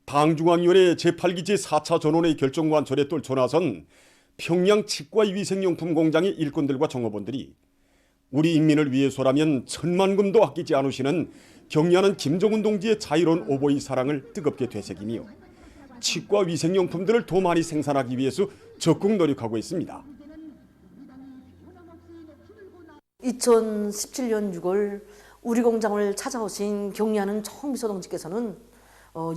당중앙위원회 제8기 제4차 전원회 결정관철에 떨쳐 나선 평양 치과 위생용품 공장의 일꾼들과 종업원들이 우리 인민을 위해서라면 천만금도 아끼지 않으시는 경리하는 김정은 동지의 자유로운 오보의 사랑을 뜨겁게 되새기며 치과 위생용품들을 더 많이 생산하기 위해서 적극 노력하고 있습니다. 2017년 6월 우리 공장을 찾아오신 경리하는 정미소 동지께서는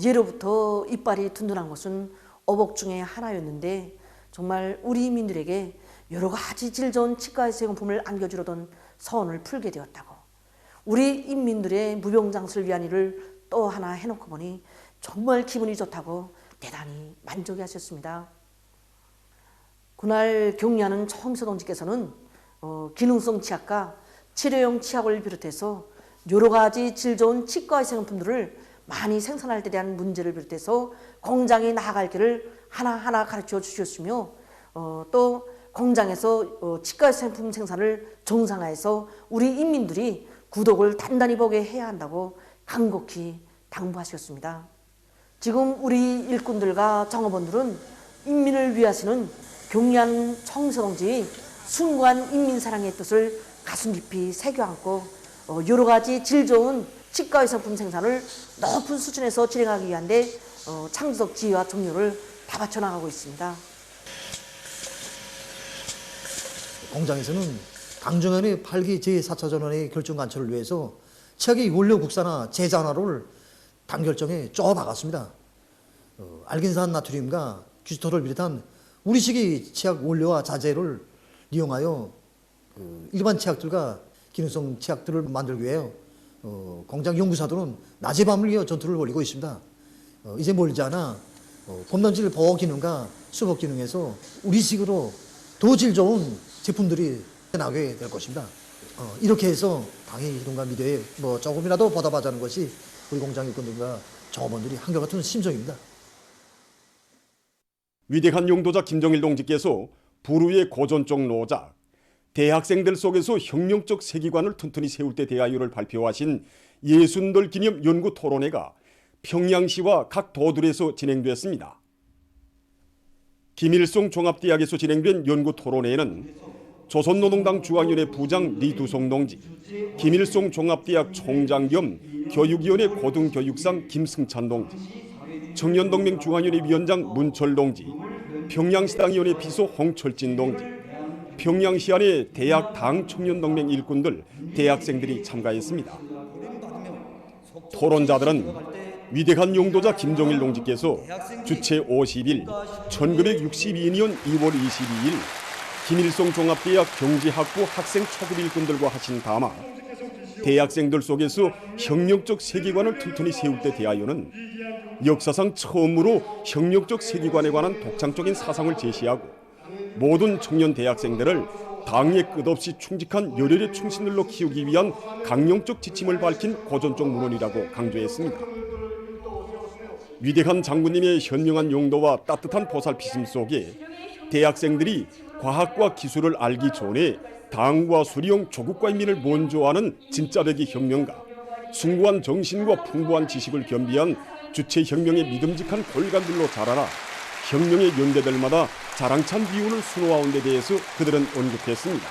예로부터 이빨이 든든한 것은 어복 중에 하나였는데 정말 우리 인민들에게 여러 가지 질 좋은 치과 위생용품을 안겨주려던 서원을 풀게 되었다고, 우리 인민들의 무병장수를 위한 일을 또 하나 해놓고 보니 정말 기분이 좋다고 대단히 만족해 하셨습니다. 그날 경리하는 정미소 동지께서는 기능성 치약과 치료용 치약을 비롯해서 여러 가지 질 좋은 치과 위생용품들을 많이 생산할 때 대한 문제를 비롯해서 공장이 나아갈 길을 하나하나 가르쳐 주셨으며 또 공장에서 치과 위생품 생산을 정상화해서 우리 인민들이 구독을 단단히 보게 해야 한다고 간곡히 당부하셨습니다. 지금 우리 일꾼들과 정업원들은 인민을 위하시는 경리하는 정미소 동지의 숭고한 인민사랑의 뜻을 가슴 깊이 새겨안고 여러 가지 질 좋은 치과 위생품 생산을 높은 수준에서 진행하기 위한 데 창조적 지혜와 종료를 다 바쳐나가고 있습니다. 공장에서는 당중앙위원회 8기 제4차 전원회 결정관철을 위해서 치약의 원료 국산화, 재산화를 당결정에 쪼아박았습니다. 알긴산 나트륨과 규스토를 비롯한 우리식의 치약 원료와 자재를 이용하여 일반 치약들과 기능성 치약들을 만들기 위해 공장 연구사들은 낮에 밤을 이어 전투를 벌이고 있습니다. 이제 멀지 않아 폼단질 보호 기능과 수복 기능에서 우리식으로 더 질 좋은 제품들이 나오게 될 것입니다. 이렇게 해서 당의 이동과 미래에 조금이라도 보답하자는 것이 우리 공장 일꾼들과 종업원들이 한결같은 심정입니다. 위대한 용도자 김정일 동지께서 부르의 고전적 노작, 대학생들 속에서 혁명적 세계관을 튼튼히 세울 때 대하여를 발표하신 예순돌 기념 연구 토론회가 평양시와 각 도들에서 진행됐습니다. 김일성 종합대학에서 진행된 연구 토론회에는 조선노동당 중앙위원회 부장 리두송 동지, 김일성 종합대학 총장 겸 교육위원회 고등교육상 김승찬 동지, 청년동맹 중앙위원회 위원장 문철 동지, 평양시당위원회 비서 홍철진 동지, 평양시안의 대학 당 청년동맹 일꾼들, 대학생들이 참가했습니다. 토론자들은 위대한 용도자 김정일 동지께서 주체 50일 1962년 2월 22일 김일성 종합대학 경제학부 학생 초급 일꾼들과 하신 담화, 대학생들 속에서 혁명적 세계관을 튼튼히 세울 때 대하여는 역사상 처음으로 혁명적 세계관에 관한 독창적인 사상을 제시하고 모든 청년 대학생들을 당에 끝없이 충직한 열혈의 충신들로 키우기 위한 강령적 지침을 밝힌 고전적 문헌이라고 강조했습니다. 위대한 장군님의 현명한 용도와 따뜻한 보살피심 속에 대학생들이 과학과 기술을 알기 전에 당과 수령 조국과 인민을 먼저 아는 진짜배기 혁명가, 숭고한 정신과 풍부한 지식을 겸비한 주체혁명의 믿음직한 골간들로 자라나 혁명의 연대들마다 자랑찬 비운을 수놓아온 데 대해서 그들은 언급했습니다.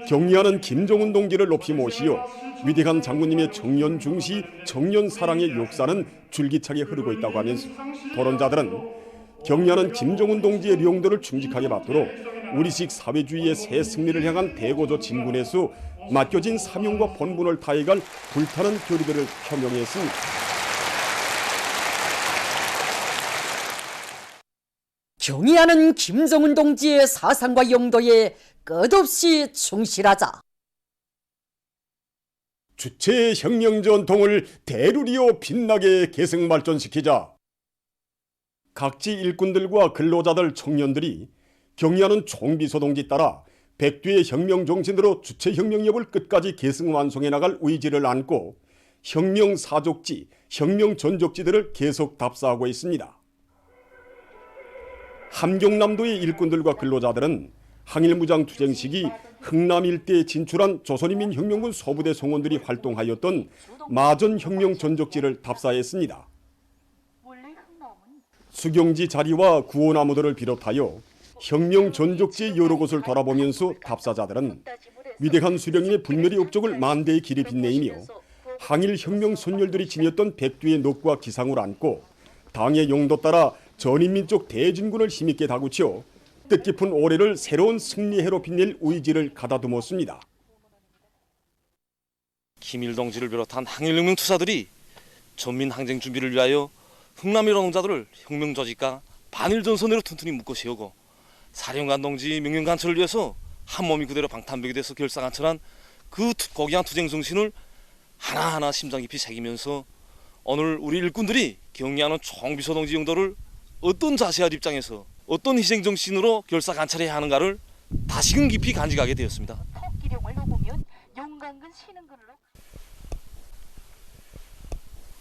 경리하는 김정은 동지를 높이 모시어 위대한 장군님의 청년 중시, 청년 사랑의 역사는 줄기차게 흐르고 있다고 하면서 토론자들은 경리하는 김정은 동지의 명도를 충직하게 받도록 우리식 사회주의의 새 승리를 향한 대고조 진군에서 맡겨진 사명과 본분을 다해갈 불타는 결의들을 표명했습니다. 경의하는 김정은 동지의 사상과 용도에 끝없이 충실하자. 주체의 혁명 전통을 대루리어 빛나게 계승 발전시키자. 각지 일꾼들과 근로자들, 청년들이 경의하는 총비서 동지 따라 백두의 혁명 정신으로 주체혁명력을 끝까지 계승 완성해 나갈 의지를 안고 혁명 사족지, 혁명 전적지들을 계속 답사하고 있습니다. 함경남도의 일꾼들과 근로자들은 항일무장 투쟁 시기 흥남 일대에 진출한 조선인민혁명군 소부대 성원들이 활동하였던 마전혁명 전적지를 답사했습니다. 수경지 자리와 구호나무들을 비롯하여 혁명 전족지의 여러 곳을 돌아보면서 답사자들은 위대한 수령님의 분멸의 업적을 만대의 길에 빛내이며 항일 혁명 선열들이 지녔던 백두의 넋과 기상을 안고 당의 용도 따라 전인민족 대진군을 힘있게 다구쳐 뜻깊은 올해를 새로운 승리해로 빛낼 의지를 가다듬었습니다. 김일 동지를 비롯한 항일혁명 투사들이 전민 항쟁 준비를 위하여 흥남의 노동자들을 혁명 조직과 반일 전선으로 튼튼히 묶어 세우고 사령관 동지 명령 관철을 위해서 한 몸이 그대로 방탄벽이 돼서 결사관철한 그 고귀한 투쟁 정신을 하나하나 심장 깊이 새기면서 오늘 우리 일꾼들이 경리하는 총비서 동지 용도를 어떤 자세와 입장에서 어떤 희생 정신으로 결사관찰해야 하는가를 다시금 깊이 간직하게 되었습니다. 토끼령을 넘으면 용광근 신흥근으로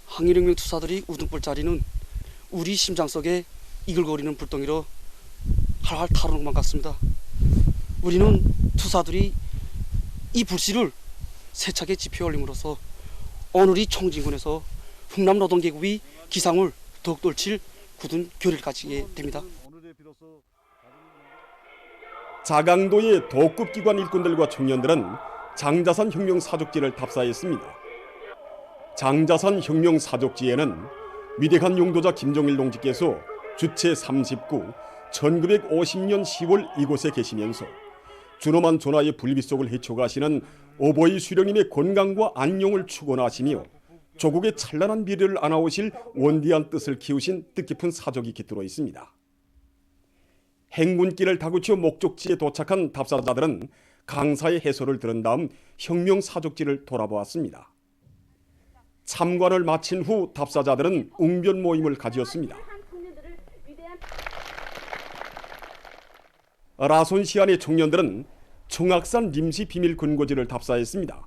항일혁명 투사들이 우등불 자리는 우리 심장 속에 이글거리는 불덩이로 활활 타오르는 것만 같습니다. 우리는 투사들이 이 불씨를 세차게 지펴 올림으로써 오늘이 총진군에서 흥남노동계급이 기상을 더욱 떨칠 굳은 결의를 가지게 됩니다. 자강도의 도급 기관 일꾼들과 청년들은 장자산 혁명 사족지를 답사했습니다. 장자산 혁명 사족지에는 위대한 용도자 김종일 동지께서 주체 39, 1950년 10월 이곳에 계시면서 준엄한 전하의 불빛 속을 헤쳐가시는 오보이 수령님의 건강과 안녕을 축원하시며 조국의 찬란한 미래를 안아오실 원대한 뜻을 키우신 뜻깊은 사족이 깃들어 있습니다. 행군길을 다구쳐 목적지에 도착한 답사자들은 강사의 해설을 들은 다음 혁명 사족지를 돌아보았습니다. 참관을 마친 후 답사자들은 웅변 모임을 가지었습니다. 라손시안의 청년들은 청악산 림시 비밀 근거지를 답사했습니다.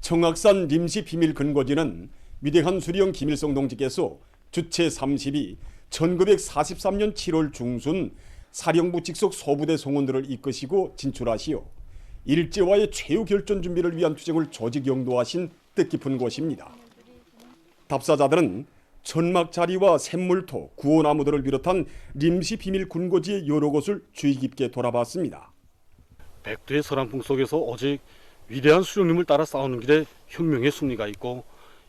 청악산 림시 비밀 근거지는 위대한 수령 김일성 동지께서 주체 32, 1943년 7월 중순 사령부 직속 소부대 송원들을 이끄시고 진출하시어 일제와의 최후 결전 준비를 위한 투쟁을 조직 영도하신 뜻깊은 곳입니다. 답사자들은 천막 자리와 샘물토, 구호나무들을 비롯한 림시 비밀 군고지의 여러 곳을 주의 깊게 돌아봤습니다. 백두의 서랑풍 속에서 오직 위대한 수령님을 따라 싸우는 길에 혁명의 승리가 있고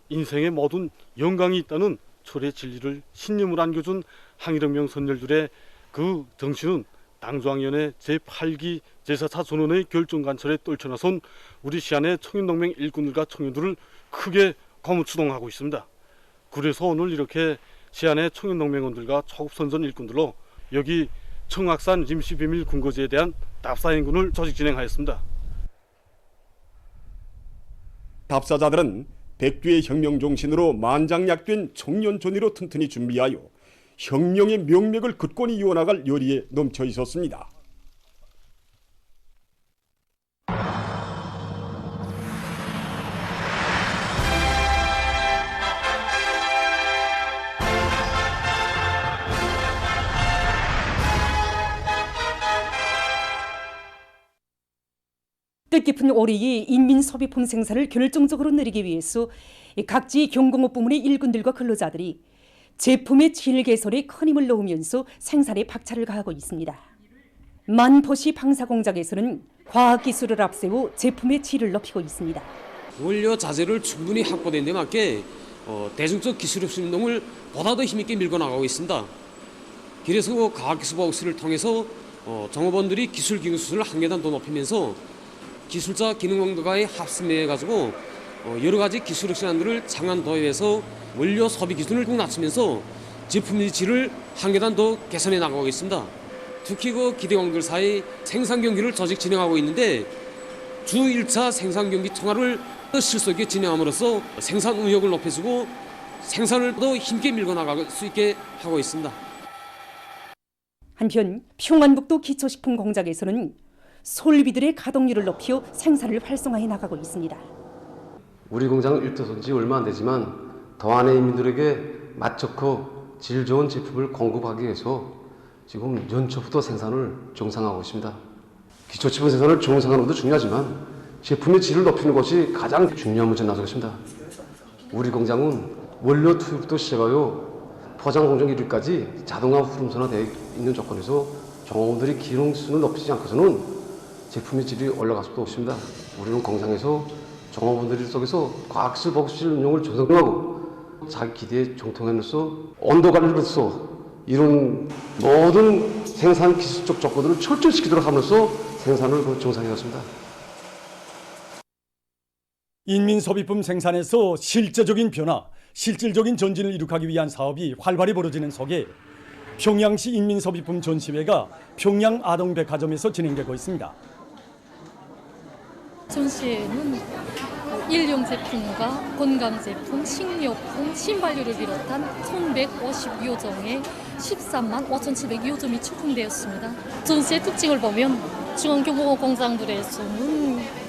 인생의 모든 영광이 있다는 철의 진리를 신념으로 안겨준 항일혁명 선열들의 그 정신은 당중앙위원회 제8기 제4차 전원의 결정관철에 떨쳐나선 우리 시안의 청년동맹 일꾼들과 청년들을 크게 거무추동하고 있습니다. 그래서 오늘 이렇게 시안의 청년동맹원들과 초급선전 일꾼들로 여기 청악산 림시비밀 군거지에 대한 답사행군을 조직 진행하였습니다. 답사자들은 백두의 혁명 정신으로 만장약된 청년 전의로 튼튼히 준비하여 혁명의 명맥을 굳건히 이어나갈 열의에 넘쳐 있었습니다. 뜻깊은 올해의 인민소비품 생산을 결정적으로 늘리기 위해서 각지 경공업 부문의 일꾼들과 근로자들이 제품의 질 개선에 큰 힘을 넣으면서 생산에 박차를 가하고 있습니다. 만포시 방사공장에서는 과학기술을 앞세워 제품의 질을 높이고 있습니다. 원료 자재를 충분히 확보된 데 맞게 대중적 기술 혁신 운동을 보다 더 힘있게 밀고 나가고 있습니다. 그래서 과학기술보호실을 통해서 종업원들이 기술 기능 수준을 한 계단 더 높이면서 기술자 기능원과의 합심해 가지고 여러 가지 기술 혁신안들을 장안 도입해서 원료 소비 기준을 꼭 낮추면서 제품의 질을 한 계단 더 개선해 나가고 있습니다. 특히 그 기대공들 사이 생산 경기를 조직 진행하고 있는데 주 1차 생산 경기 통화를 실속 있게 진행함으로써 생산 의욕을 높여주고 생산을 더 힘있게 밀고 나갈 수 있게 하고 있습니다. 한편 평안북도 기초식품 공장에서는 솔비들의 가동률을 높여 생산을 활성화해 나가고 있습니다. 우리 공장은 일터선 지 얼마 안 되지만 더 안의 인민들에게 맛 좋고 질 좋은 제품을 공급하기 위해서 지금 연초부터 생산을 정상화하고 있습니다. 기초제품 생산을 정상화하는 것도 중요하지만 제품의 질을 높이는 것이 가장 중요한 문제에 나서고 있습니다. 우리 공장은 원료 투입부터 시작하여 포장 공정 이르기까지 자동화 후름선화되어 있는 조건에서 종업원들이 기능수를 높이지 않고서는 제품의 질이 올라갈 수도 없습니다. 우리는 공장에서 종업원들 속에서 과학기술 복수실 운용을 조성하고 자기 기대에 종통함으로써 온도 관리로서 이런 모든 생산 기술적 조건들을 철저시키도록 함으로써 생산을 정상화했습니다. 인민소비품 생산에서 실제적인 변화, 실질적인 전진을 이룩하기 위한 사업이 활발히 벌어지는 속에 평양시 인민소비품 전시회가 평양 아동백화점에서 진행되고 있습니다. 전시회는 일용 제품과 건강 제품, 식료품, 신발류를 비롯한 1,150여 종의 13만 5,700여 점이 출품되었습니다. 전시회 특징을 보면 중앙교보고 공장들에서는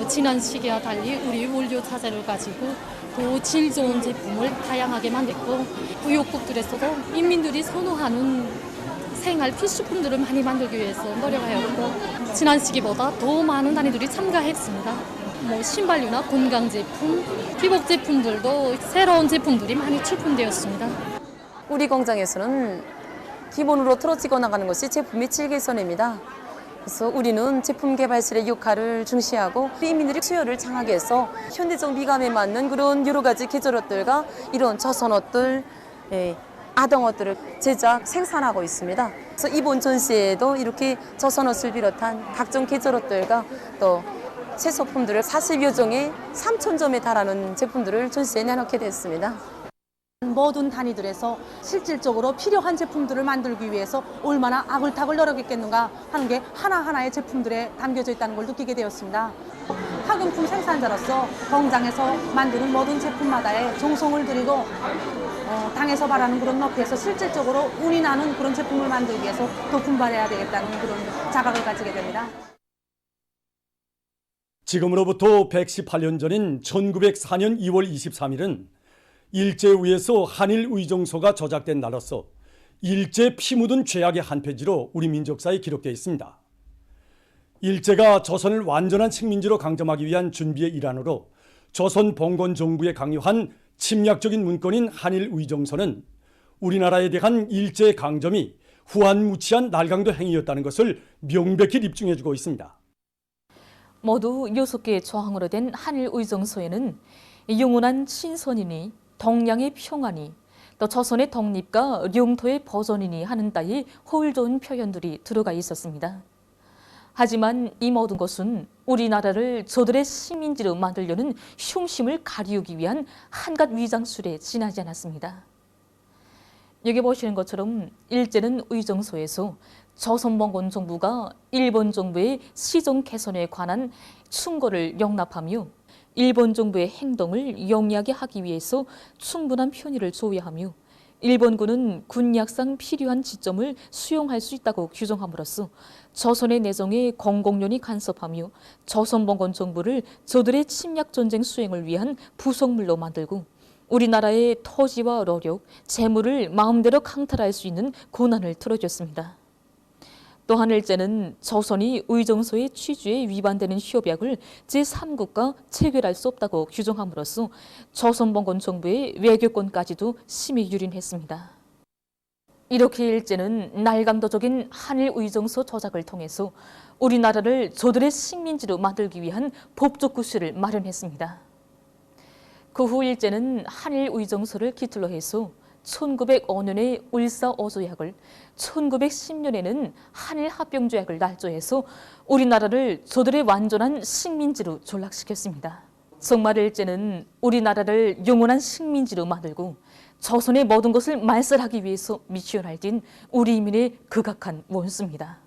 지난 시기와 달리 우리 원료 자재를 가지고 더 질 좋은 제품을 다양하게 만들고 부역국들에서도 인민들이 선호하는 생활 필수품들을 많이 만들기 위해서 노력하였고 지난 시기보다 더 많은 단위들이 참가했습니다. 신발류나 건강 제품, 피복 제품들도 새로운 제품들이 많이 출품되었습니다. 우리 공장에서는 기본으로 틀어지고 나가는 것이 제품의 질 개선입니다. 그래서 우리는 제품 개발실의 역할을 중시하고 인민들의 수요를 장하게 해서 현대적 미감에 맞는 그런 여러 가지 계절옷들과 이런 저선옷들, 아동옷들을 제작, 생산하고 있습니다. 그래서 이번 전시회에도 이렇게 저선옷을 비롯한 각종 계절옷들과 또 세소품들을 40여 종의 3,000점에 달하는 제품들을 전시회에 내놓게 됐습니다. 모든 단위들에서 실질적으로 필요한 제품들을 만들기 위해서 얼마나 아글타글 노력했겠는가 하는 게 하나하나의 제품들에 담겨져 있다는 걸 느끼게 되었습니다. 학용품 생산자로서 공장에서 만드는 모든 제품마다의 정성을 들이고 당에서 바라는 그런 높이에서 실질적으로 운이 나는 그런 제품을 만들기 위해서 더 분발해야 되겠다는 그런 자각을 가지게 됩니다. 지금으로부터 118년 전인 1904년 2월 23일은 일제위에서 한일의정서가 저작된 날로서 일제 피 묻은 죄악의 한 페이지로 우리 민족사에 기록되어 있습니다. 일제가 조선을 완전한 식민지로 강점하기 위한 준비의 일환으로 조선 봉건 정부에 강요한 침략적인 문건인 한일의정서는 우리나라에 대한 일제 강점이 후한무치한 날강도 행위였다는 것을 명백히 입증해주고 있습니다. 모두 6개의 조항으로 된 한일의정서에는 영원한 친선이니 동양의 평안이 또 조선의 독립과 영토의 보존이니 하는 따위 호울 좋은 표현들이 들어가 있었습니다. 하지만 이 모든 것은 우리나라를 저들의 식민지로 만들려는 흉심을 가리우기 위한 한갓 위장술에 지나지 않았습니다. 여기 보시는 것처럼 일제는 의정서에서 조선봉건 정부가 일본 정부의 시정 개선에 관한 충고를 용납하며 일본 정부의 행동을 영리하게 하기 위해서 충분한 편의를 조회하며 일본군은 군약상 필요한 지점을 수용할 수 있다고 규정함으로써 조선의 내정에 공공연히 간섭하며 조선봉건 정부를 저들의 침략 전쟁 수행을 위한 부속물로 만들고 우리나라의 토지와 노력, 재물을 마음대로 강탈할 수 있는 고난을 틀어줬습니다. 또한 일제는 조선이 의정서의 취지에 위반되는 협약을 제3국과 체결할 수 없다고 규정함으로써 조선봉건 정부의 외교권까지도 심히 유린했습니다. 이렇게 일제는 날강도적인 한일의정서 조작을 통해서 우리나라를 저들의 식민지로 만들기 위한 법적 구실을 마련했습니다. 그 후 일제는 한일의정서를 기틀로 해서 1905년에 울사오조약을, 1910년에는 한일합병조약을 날조해서 우리나라를 저들의 완전한 식민지로 전락시켰습니다. 정말 일제는 우리나라를 영원한 식민지로 만들고 조선의 모든 것을 말살하기 위해서 미션할진 우리 인민의 극악한 원수입니다.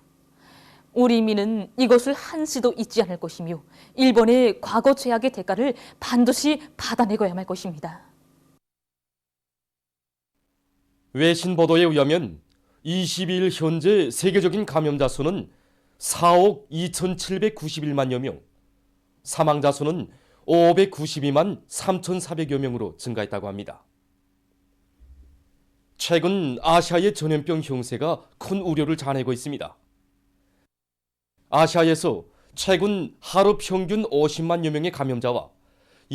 우리 인민은 이것을 한시도 잊지 않을 것이며 일본의 과거 죄악의 대가를 반드시 받아내고야 말 것입니다. 외신 보도에 의하면 22일 현재 세계적인 감염자 수는 4억 2,791만여 명, 사망자 수는 592만 3,400여 명으로 증가했다고 합니다. 최근 아시아의 전염병 형세가 큰 우려를 자아내고 있습니다. 아시아에서 최근 하루 평균 50만여 명의 감염자와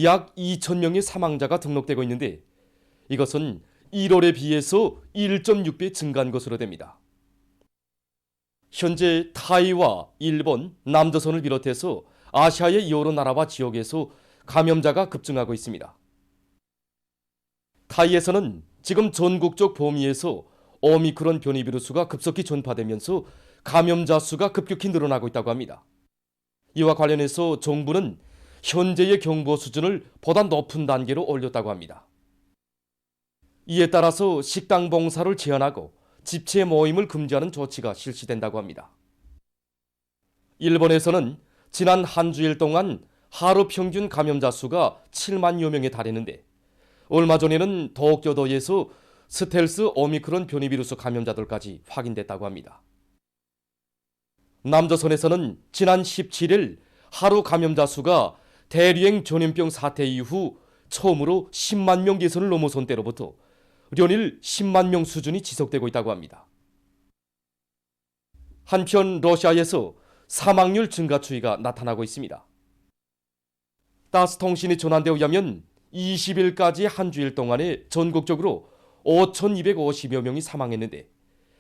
약 2,000명의 사망자가 등록되고 있는데 이것은 1월에 비해서 1.6배 증가한 것으로 됩니다. 현재 타이와 일본, 남조선을 비롯해서 아시아의 여러 나라와 지역에서 감염자가 급증하고 있습니다. 타이에서는 지금 전국적 범위에서 오미크론 변이 비루스가 급속히 전파되면서 감염자 수가 급격히 늘어나고 있다고 합니다. 이와 관련해서 정부는 현재의 경보 수준을 보다 높은 단계로 올렸다고 합니다. 이에 따라서 식당 봉사를 제한하고 집체 모임을 금지하는 조치가 실시된다고 합니다. 일본에서는 지난 한 주일 동안 하루 평균 감염자 수가 7만여 명에 달했는데 얼마 전에는 도쿄도에서 스텔스 오미크론 변이 비루스 감염자들까지 확인됐다고 합니다. 남조선에서는 지난 17일 하루 감염자 수가 대류행 전염병 사태 이후 처음으로 10만 명 개선을 넘어선 때로부터 연일 10만 명 수준이 지속되고 있다고 합니다. 한편 러시아에서 사망률 증가 추이가 나타나고 있습니다. 따스통신이 전한 데 의하면 20일까지 한 주일 동안에 전국적으로 5,250여 명이 사망했는데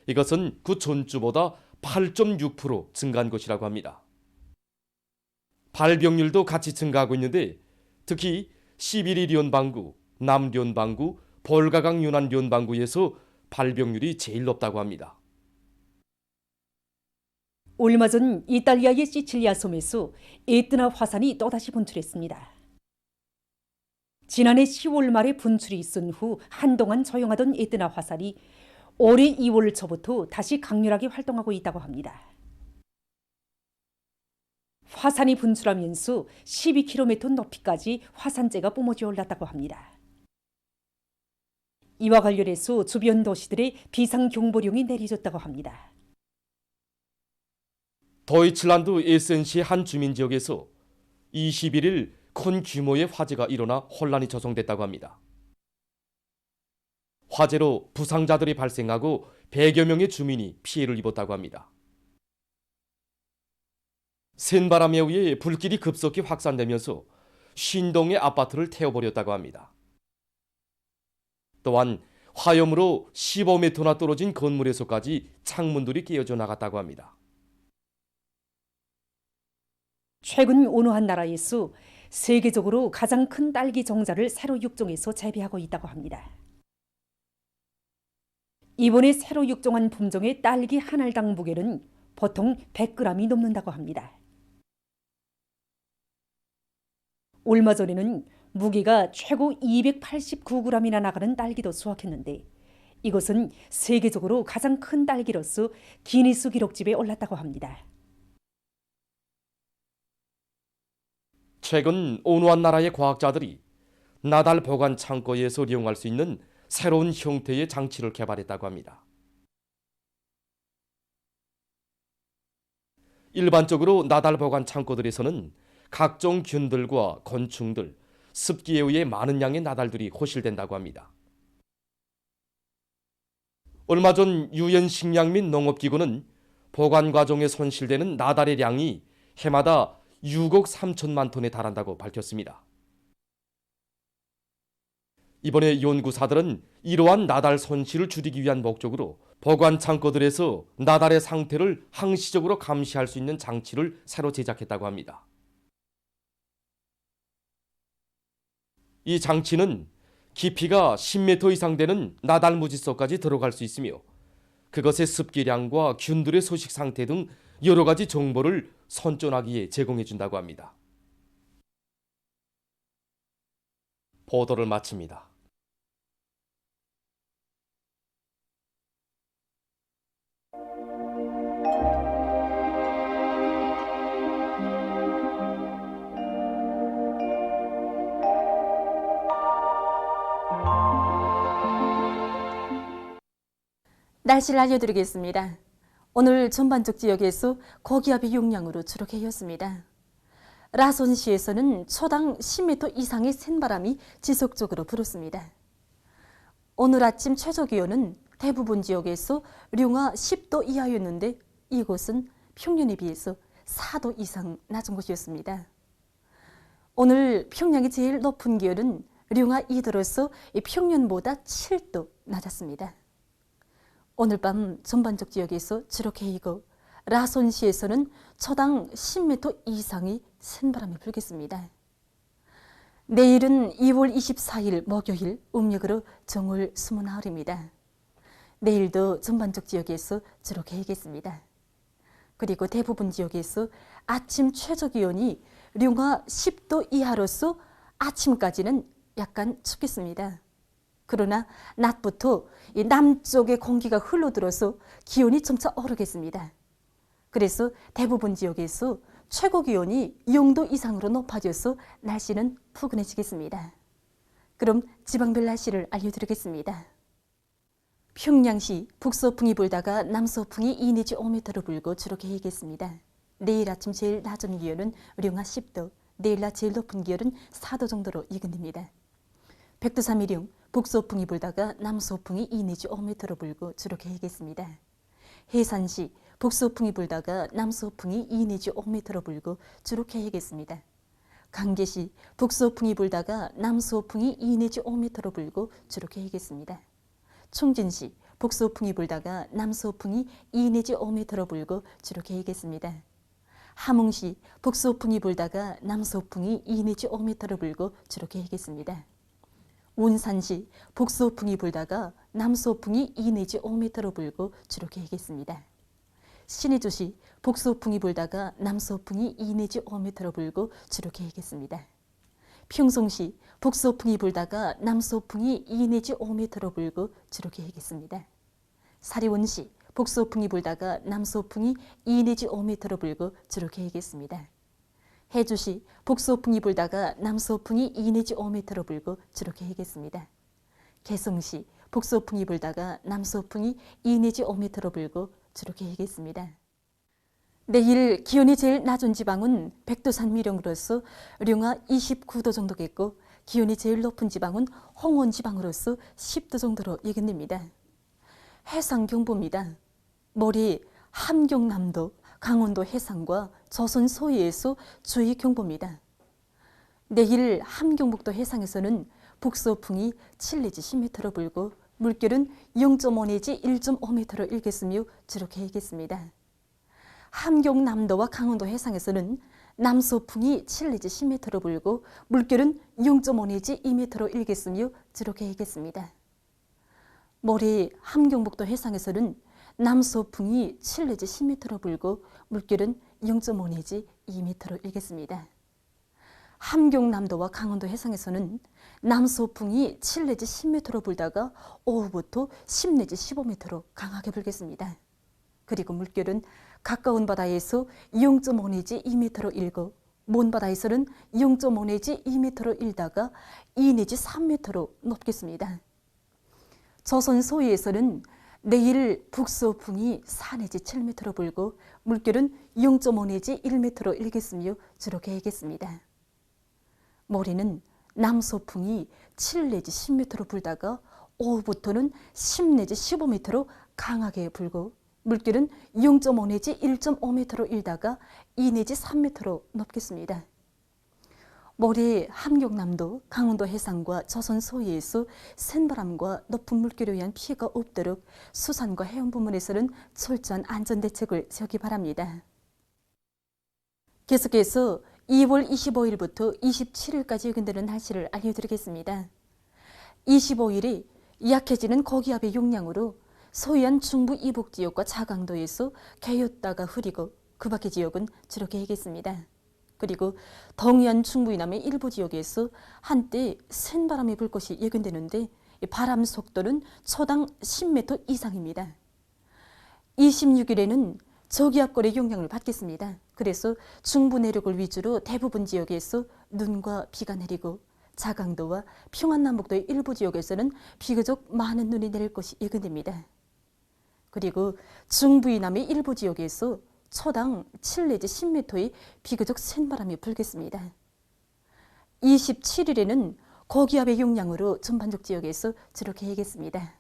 이것은 그 전주보다 8.6% 증가한 것이라고 합니다. 발병률도 같이 증가하고 있는데 특히 시비리 연방구, 남 연방구, 볼가강 유난 연방구에서 발병률이 제일 높다고 합니다. 얼마 전 이탈리아의 시칠리아 섬에서 에트나 화산이 또다시 분출했습니다. 지난해 10월 말에 분출이 있은 후 한동안 조용하던 에트나 화산이 올해 2월 초부터 다시 강렬하게 활동하고 있다고 합니다. 화산이 분출하면서 12km 높이까지 화산재가 뿜어져 올랐다고 합니다. 이와 관련해서 주변 도시들의 비상경보령이 내려졌다고 합니다. 도이칠란드 에센시의 한 주민지역에서 21일 큰 규모의 화재가 일어나 혼란이 조성됐다고 합니다. 화재로 부상자들이 발생하고 100여 명의 주민이 피해를 입었다고 합니다. 센 바람에 의해 불길이 급속히 확산되면서 50동의 아파트를 태워버렸다고 합니다. 또한 화염으로 15m나 떨어진 건물에서까지 창문들이 깨어져 나갔다고 합니다. 최근 어느 한 나라에서 세계적으로 가장 큰 딸기 종자를 새로 육종해서 재배하고 있다고 합니다. 이번에 새로 육종한 품종의 딸기 한 알당 무게는 보통 100g이 넘는다고 합니다. 얼마 전에는 무게가 최고 289g이나 나가는 딸기도 수확했는데 이것은 세계적으로 가장 큰 딸기로서 기니스 기록집에 올랐다고 합니다. 최근 어느 한 나라의 과학자들이 나달 보관 창고에서 이용할 수 있는 새로운 형태의 장치를 개발했다고 합니다. 일반적으로 나달 보관 창고들에서는 각종 균들과 곤충들, 습기에 의해 많은 양의 나달들이 호실된다고 합니다. 얼마 전 유엔 식량 및 농업기구는 보관 과정에 손실되는 나달의 양이 해마다 6억 3천만 톤에 달한다고 밝혔습니다. 이번에 연구사들은 이러한 나달 손실을 줄이기 위한 목적으로 보관 창고들에서 나달의 상태를 항시적으로 감시할 수 있는 장치를 새로 제작했다고 합니다. 이 장치는 깊이가 10m 이상 되는 나달 무지소까지 들어갈 수 있으며 그것의 습기량과 균들의 소식 상태 등 여러 가지 정보를 선전하기에 제공해 준다고 합니다. 보도를 마칩니다. 날씨를 알려드리겠습니다. 오늘 전반적 지역에서 고기압이 용량으로 추락해였습니다. 라손시에서는 초당 10m 이상의 센바람이 지속적으로 불었습니다. 오늘 아침 최저기온은 대부분 지역에서 룡화 10도 이하였는데 이곳은 평년에 비해서 4도 이상 낮은 곳이었습니다. 오늘 평양이 제일 높은 기온은 룡화 2도로서 평년보다 7도 낮았습니다. 오늘 밤 전반적 지역에서 주로 해이고 라손시에서는 초당 10m 이상의 센 바람이 불겠습니다. 내일은 2월 24일 목요일 음력으로 정월 29일입니다. 내일도 전반적 지역에서 주로 해이겠습니다. 그리고 대부분 지역에서 아침 최저 기온이 룡화 10도 이하로서 아침까지는 약간 춥겠습니다. 그러나 낮부터 이 남쪽의 공기가 흘러들어서 기온이 점차 오르겠습니다. 그래서 대부분 지역에서 최고 기온이 0도 이상으로 높아져서 날씨는 푸근해지겠습니다. 그럼 지방별 날씨를 알려드리겠습니다. 평양시 북서풍이 불다가 남서풍이 2 내지 5m로 불고 주로 개이겠습니다. 내일 아침 제일 낮은 기온은 룡화 10도, 내일 낮 제일 높은 기온은 4도 정도로 예견됩니다. 백두산미령 북서풍이 불다가 남서풍이 2 내지 5m로 불고 주로 개이겠습니다. 해산시 북서풍이 불다가 남서풍이 2 내지 5m로 불고 주로 개이겠습니다. 강계시 북서풍이 불다가 남서풍이 2 내지 5m로 불고 주로 개이겠습니다. 충진시 북서풍이 불다가 남서풍이 2 내지 5m로 불고 주로 개이겠습니다. 함흥시 북서풍이 불다가 남서풍이 2 내지 5m로 불고 주로 개이겠습니다. 운산시 북서풍이 불다가 남서풍이 2 내지 5m로 불고 주로 개이겠습니다. 신의주시 북서풍이 불다가 남서풍이 2 내지 5m로 불고 주로 개이겠습니다. 평송시 북서풍이 불다가 남서풍이 2 내지 5m로 불고 주로 개이겠습니다. 사리원시 북서풍이 불다가 남서풍이 2 내지 5m로 불고 주로 개이겠습니다. 해주시 북서풍이 불다가 남서풍이 2 내지 5m로 불고 주로 개이겠습니다. 개성시 북서풍이 불다가 남서풍이 2 내지 5m로 불고 주로 개이겠습니다. 내일 기온이 제일 낮은 지방은 백두산 미령으로서 룡화 29도 정도겠고 기온이 제일 높은 지방은 홍원 지방으로서 10도 정도로 예견됩니다. 해상 경보입니다. 머리 함경남도, 강원도 해상과 조선 서해에서 주의 경보입니다. 내일 함경북도 해상에서는 북서풍이 7 내지 10m로 불고 물결은 0.5 내지 1.5m로 일겠으며 주로 개이겠습니다. 함경남도와 강원도 해상에서는 남서풍이 7 내지 10m로 불고 물결은 0.5 내지 2m로 일겠으며 주로 개이겠습니다. 모레 함경북도 해상에서는 남서풍이 7 내지 10m로 불고 물결은 0.5 내지 2m로 일겠습니다. 함경남도와 강원도 해상에서는 남서풍이 7 내지 10m로 불다가 오후부터 10 내지 15m로 강하게 불겠습니다. 그리고 물결은 가까운 바다에서 0.5 내지 2m로 일고 먼 바다에서는 0.5 내지 2m로 일다가 2 내지 3m로 높겠습니다. 조선 서해에서는 내일 북서풍이 4 내지 7m로 불고 물결은 0.5 내지 1m로 일겠으며 주로 개이겠습니다. 모레는 남서풍이 7 내지 10m로 불다가 오후부터는 10 내지 15m로 강하게 불고 물결은 0.5 내지 1.5m로 일다가 2 내지 3m로 높겠습니다. 모레 함경남도, 강원도 해상과 조선 서해에서 센 바람과 높은 물결에 의한 피해가 없도록 수산과 해운 부문에서는 철저한 안전대책을 세우기 바랍니다. 계속해서 2월 25일부터 27일까지 예견되는 날씨를 알려드리겠습니다. 25일이 약해지는 고기압의 영향으로 서해안 중부 이북 지역과 자강도에서 개였다가 흐리고 그 밖의 지역은 주로 개이겠습니다. 그리고 동해안 중부 이남의 일부 지역에서 한때 센 바람이 불 것이 예견되는데 바람 속도는 초당 10m 이상입니다. 26일에는 저기압골의 영향을 받겠습니다. 그래서 중부 내륙을 위주로 대부분 지역에서 눈과 비가 내리고 자강도와 평안남북도의 일부 지역에서는 비교적 많은 눈이 내릴 것이 예견됩니다. 그리고 중부 이남의 일부 지역에서 초당 7 내지 10m의 비교적 센 바람이 불겠습니다. 27일에는 고기압의 영향으로 전반적 지역에서 주로 개이겠습니다.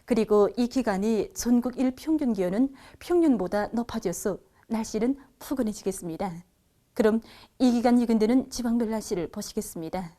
그리고 이 기간이 전국 일평균 기온은 평년보다 높아져서 날씨는 푸근해지겠습니다. 그럼 이 기간 예견되는 지방별 날씨를 보시겠습니다.